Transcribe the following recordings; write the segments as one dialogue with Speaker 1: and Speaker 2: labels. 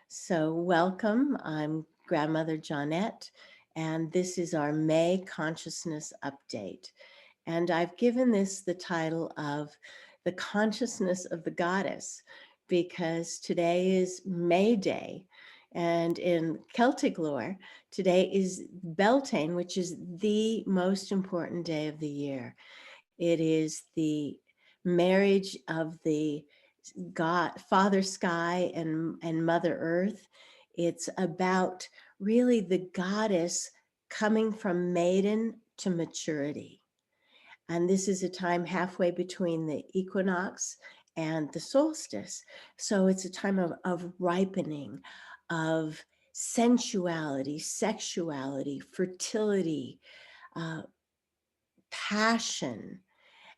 Speaker 1: So, welcome. I'm Grandmother Jonette, and this is our May Consciousness Update. And I've given this the title of The Consciousness of the Goddess because today is Mayday. And in Celtic lore, today is Beltane, which is the most important day of the year. It is the marriage of the God, Father Sky and Mother Earth. It's about really the goddess coming from maiden to maturity. And this is a time halfway between the equinox and the solstice. So it's a time of ripening, of sensuality, sexuality, fertility, uh, passion,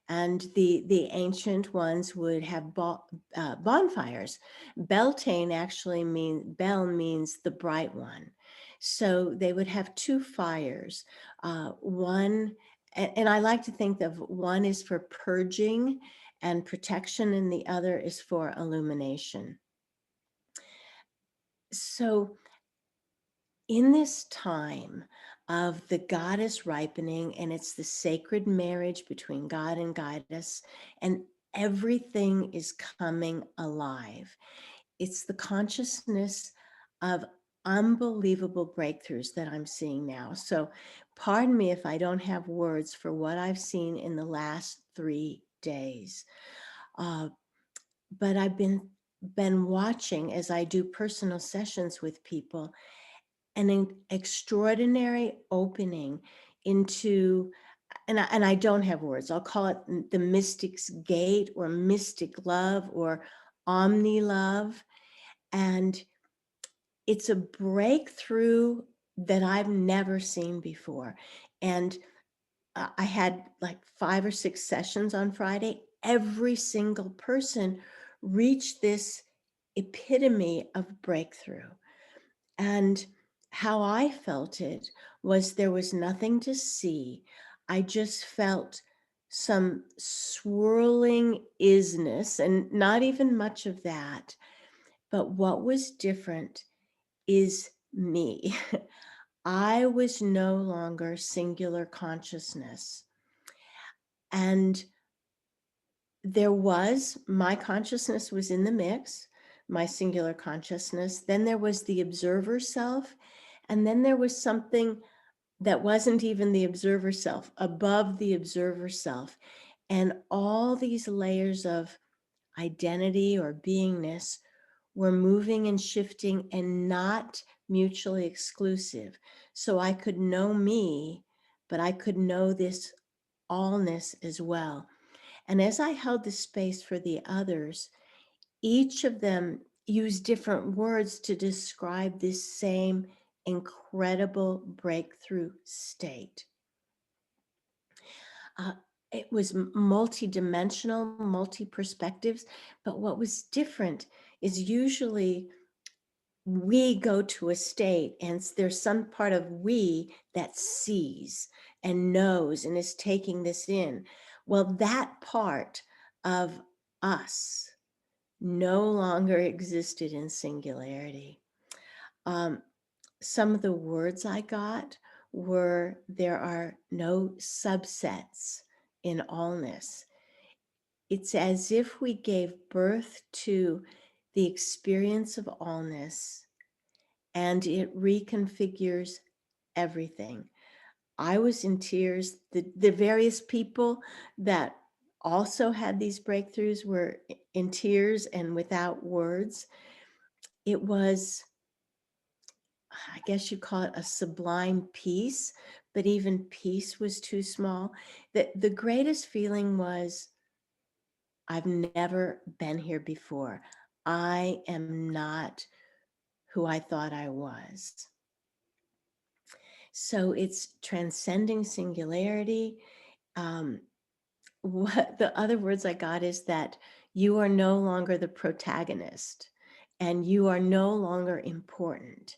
Speaker 1: and the ancient ones would have bonfires. Beltane actually means bel means the bright one, so they would have two fires. One, and I like to think of one is for purging and protection, and the other is for illumination. So in this time of the goddess ripening, and it's the sacred marriage between God and goddess, and everything is coming alive. It's the consciousness of unbelievable breakthroughs that I'm seeing now. So, pardon me if I don't have words for what I've seen in the last 3 days. Uh, but I've been watching as I do personal sessions with people an extraordinary opening into, and I don't have words, I'll call it the mystic's gate or mystic love or omni love. And it's a breakthrough that I've never seen before. And I had like 5 or 6 sessions on Friday. Every single person reached this epitome of breakthrough. And how I felt it was there was nothing to see. I just felt some swirling isness and not even much of that. But what was different is me. I was no longer singular consciousness. And my consciousness was in the mix, my singular consciousness. Then there was the observer self. And then there was something that wasn't even the observer self, above the observer self. And all these layers of identity or beingness were moving and shifting and not mutually exclusive. So I could know me, but I could know this allness as well. And as I held the space for the others, each of them used different words to describe this same incredible breakthrough state. Uh, it was multi-dimensional, multi-perspectives, but what was different is usually we go to a state and there's some part of we that sees and knows and is taking this in. Well, that part of us no longer existed in singularity. Um, some of the words I got were there are no subsets in allness. It's as if we gave birth to the experience of allness and it reconfigures everything. I was in tears. The various people that also had these breakthroughs were in tears and without words. It was, I guess you call it a sublime peace, but even peace was too small. The greatest feeling was, I've never been here before. I am not who I thought I was. So it's transcending singularity. Um, what the other words I got is that you are no longer the protagonist and you are no longer important.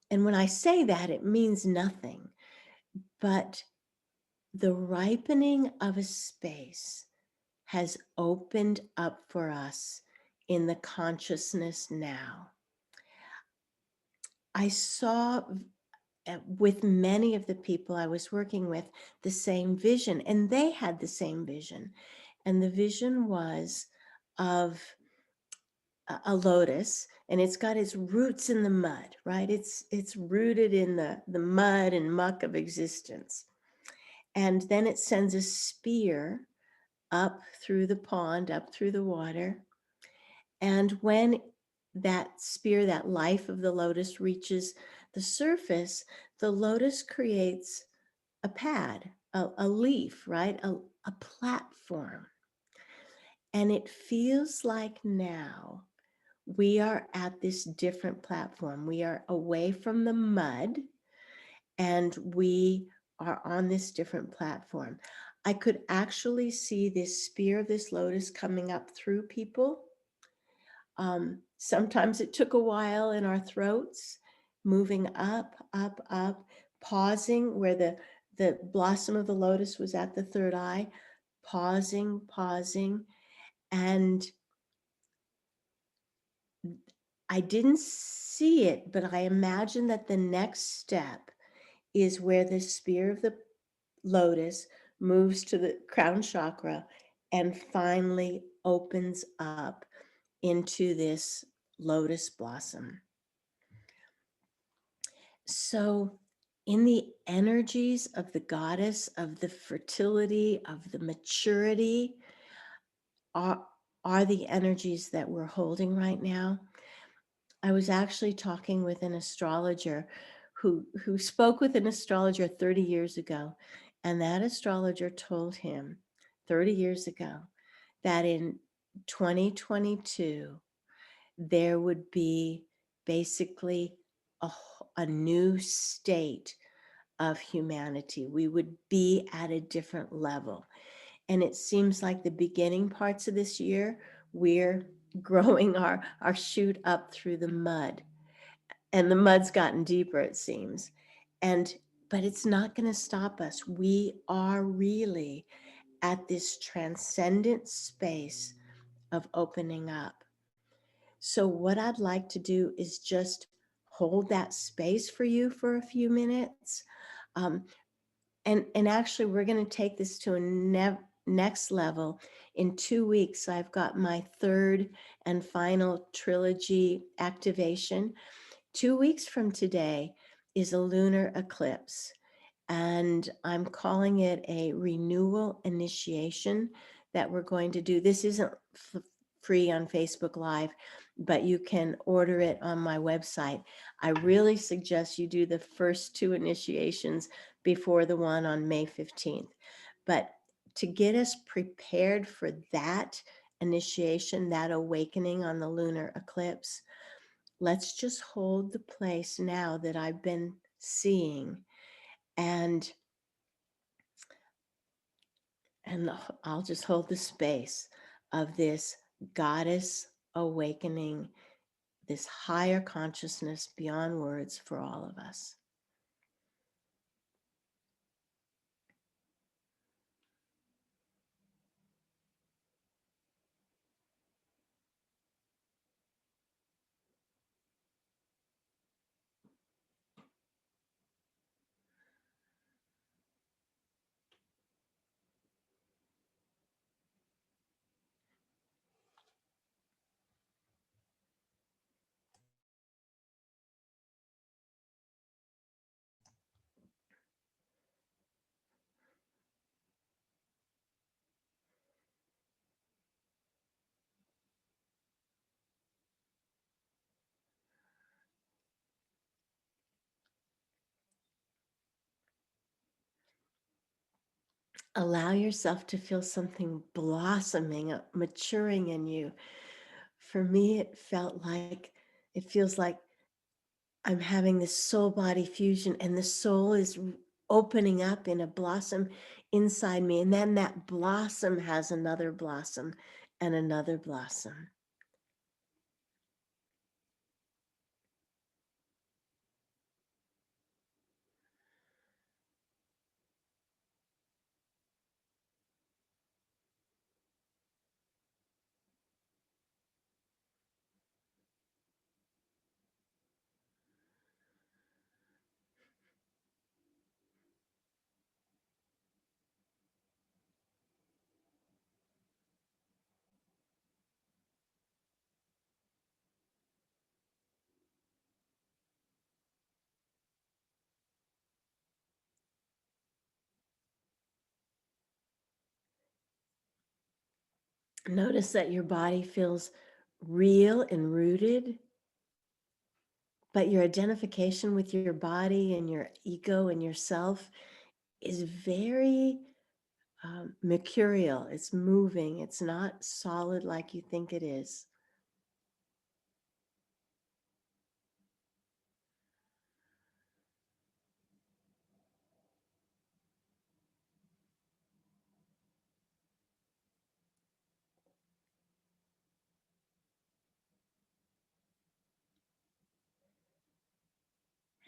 Speaker 1: And when I say that, it means nothing, but the ripening of a space has opened up for us in the consciousness now. I saw with many of the people I was working with the same vision, and they had the same vision. And the vision was of a lotus, and it's got its roots in the mud, right? It's rooted in the mud and muck of existence. And then it sends a spear up through the pond, up through the water. And when that spear, that life of the lotus reaches the surface, the lotus creates a pad, a leaf, right? A platform. And it feels like now we are at this different platform. We are away from the mud and we are on this different platform. I could actually see this spear of this lotus coming up through people. Sometimes it took a while in our throats, moving up, up, up, pausing where the blossom of the lotus was at the third eye, pausing, pausing. And I didn't see it, but I imagine that the next step is where the spear of the lotus moves to the crown chakra and finally opens up into this lotus blossom. So, in the energies of the goddess, of the fertility, of the maturity, are, are the energies that we're holding right now. I was actually talking with an astrologer who spoke with an astrologer 30 years ago, and that astrologer told him 30 years ago that in 2022 there would be basically a new state of humanity. We would be at a different level. And it seems like the beginning parts of this year, we're growing our shoot up through the mud. And the mud's gotten deeper, it seems. And but it's not going to stop us. We are really at this transcendent space of opening up. So, what I'd like to do is just hold that space for you for a few minutes. Um, and actually, we're going to take this to a next level. In 2 weeks, I've got my third and final trilogy activation. 2 weeks from today is a lunar eclipse, and I'm calling it a renewal initiation that we're going to do. This isn't free on Facebook Live, but you can order it on my website. I really suggest you do the first two initiations before the one on May 15th. But to get us prepared for that initiation, that awakening on the lunar eclipse, let's just hold the place now that I've been seeing, and I'll just hold the space of this goddess awakening, this higher consciousness beyond words for all of us. Allow yourself to feel something blossoming, maturing in you. For me, it feels like I'm having this soul body fusion, and the soul is opening up in a blossom inside me. And then that blossom has another blossom and another blossom. Notice that your body feels real and rooted, but your identification with your body and your ego and yourself is very mercurial. It's moving. It's not solid like you think it is.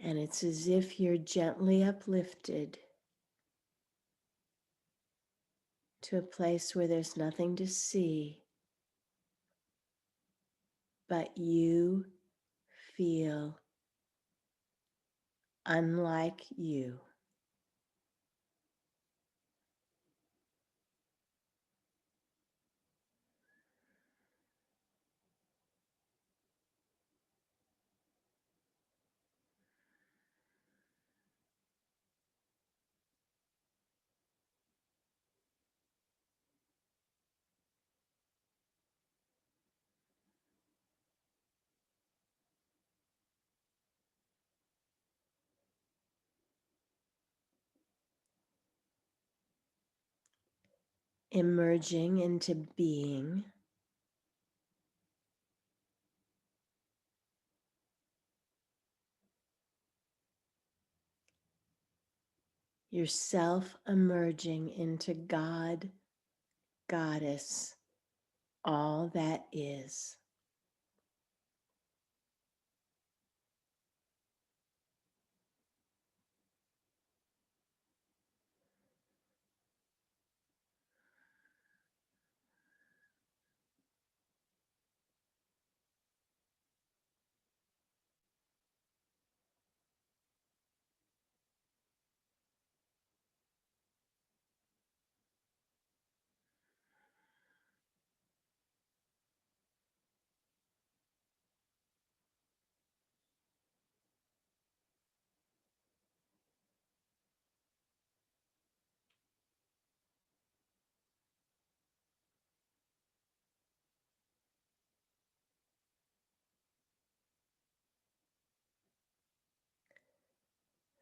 Speaker 1: And it's as if you're gently uplifted to a place where there's nothing to see, but you feel unlike you. Emerging into being, yourself emerging into God, Goddess, all that is.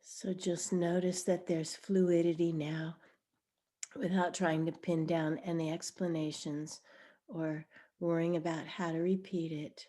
Speaker 1: So just notice that there's fluidity now without trying to pin down any explanations or worrying about how to repeat it.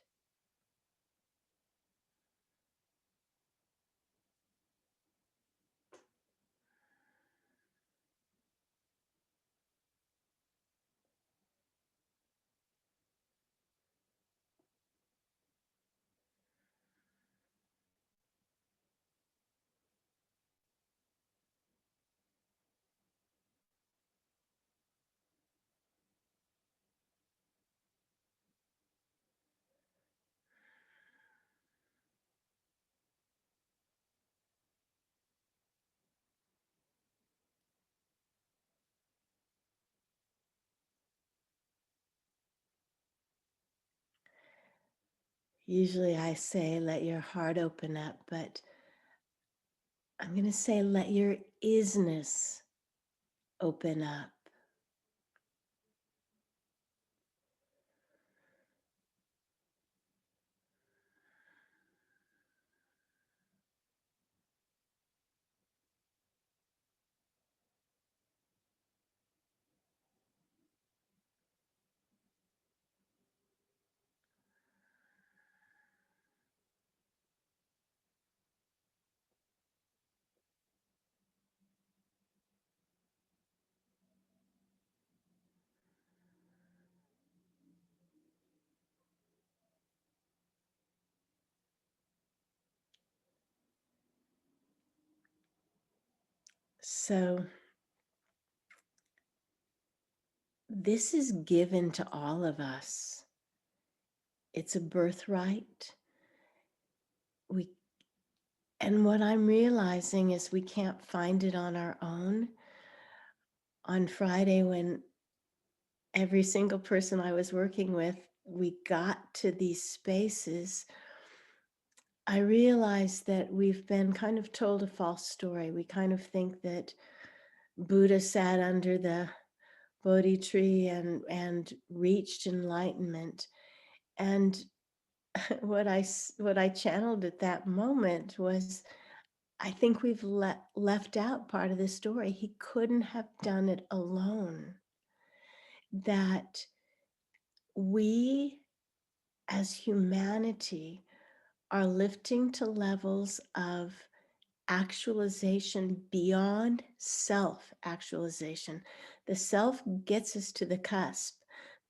Speaker 1: Usually I say, let your heart open up, but I'm going to say, let your isness open up. So this is given to all of us. It's a birthright. We, and what I'm realizing is we can't find it on our own. On Friday, when every single person I was working with, we got to these spaces, I realized that we've been kind of told a false story. We kind of think that Buddha sat under the Bodhi tree and reached enlightenment. And what I channeled at that moment was, I think we've left out part of the story. He couldn't have done it alone. That we as humanity are lifting to levels of actualization beyond self actualization. The self gets us to the cusp,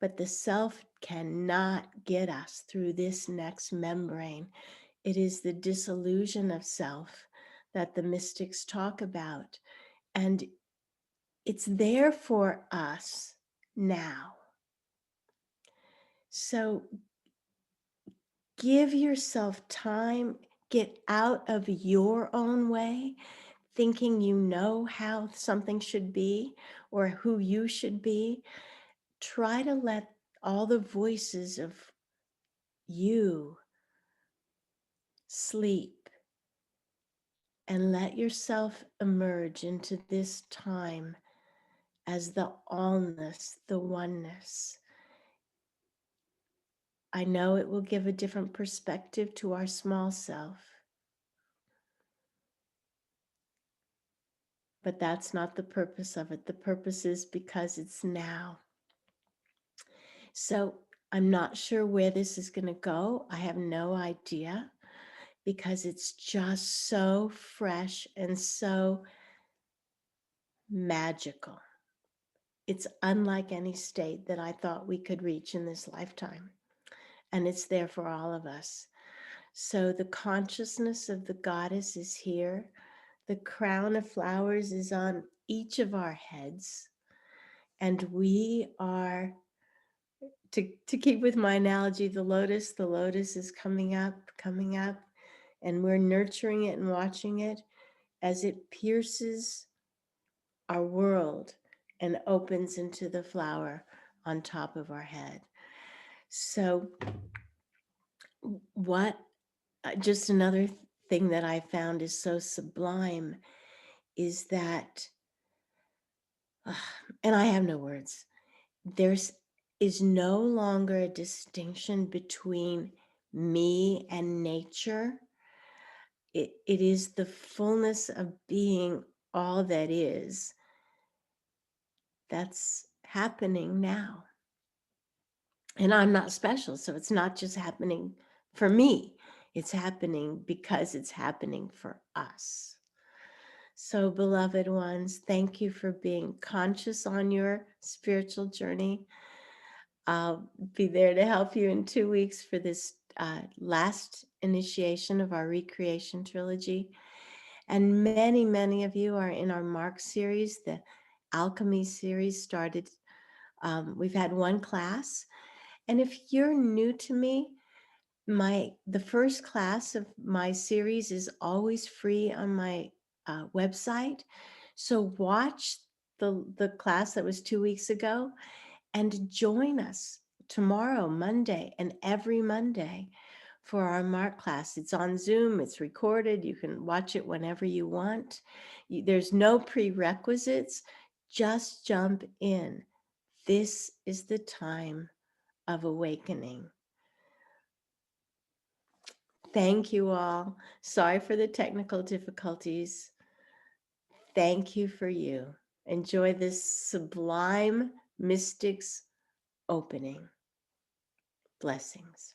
Speaker 1: but the self cannot get us through this next membrane. It is the disillusion of self that the mystics talk about. And it's there for us now. So give yourself time, get out of your own way, thinking you know how something should be or who you should be. Try to let all the voices of you sleep and let yourself emerge into this time as the allness, the oneness. I know it will give a different perspective to our small self, but that's not the purpose of it. The purpose is because it's now. So I'm not sure where this is going to go. I have no idea because it's just so fresh and so magical. It's unlike any state that I thought we could reach in this lifetime. And it's there for all of us. So the consciousness of the goddess is here. The crown of flowers is on each of our heads. And we are, to keep with my analogy, the lotus is coming up, and we're nurturing it and watching it as it pierces our world and opens into the flower on top of our head. So what, just another thing that I found is so sublime is that, and I have no words, there's is no longer a distinction between me and nature. It is the fullness of being all that is that's happening now. And I'm not special, so it's not just happening for me. It's happening because it's happening for us. So, beloved ones, thank you for being conscious on your spiritual journey. I'll be there to help you in 2 weeks for this last initiation of our Recreation Trilogy. And many, many of you are in our Mark series. The Alchemy series started. We've had one class. And if you're new to me, the first class of my series is always free on my website. So watch the class that was 2 weeks ago and join us tomorrow, Monday, and every Monday for our Mark class. It's on Zoom, it's recorded. You can watch it whenever you want. There's no prerequisites. Just jump in. This is the time of awakening. Thank you all. Sorry for the technical difficulties. Thank you for you. Enjoy this sublime mystics opening. Blessings.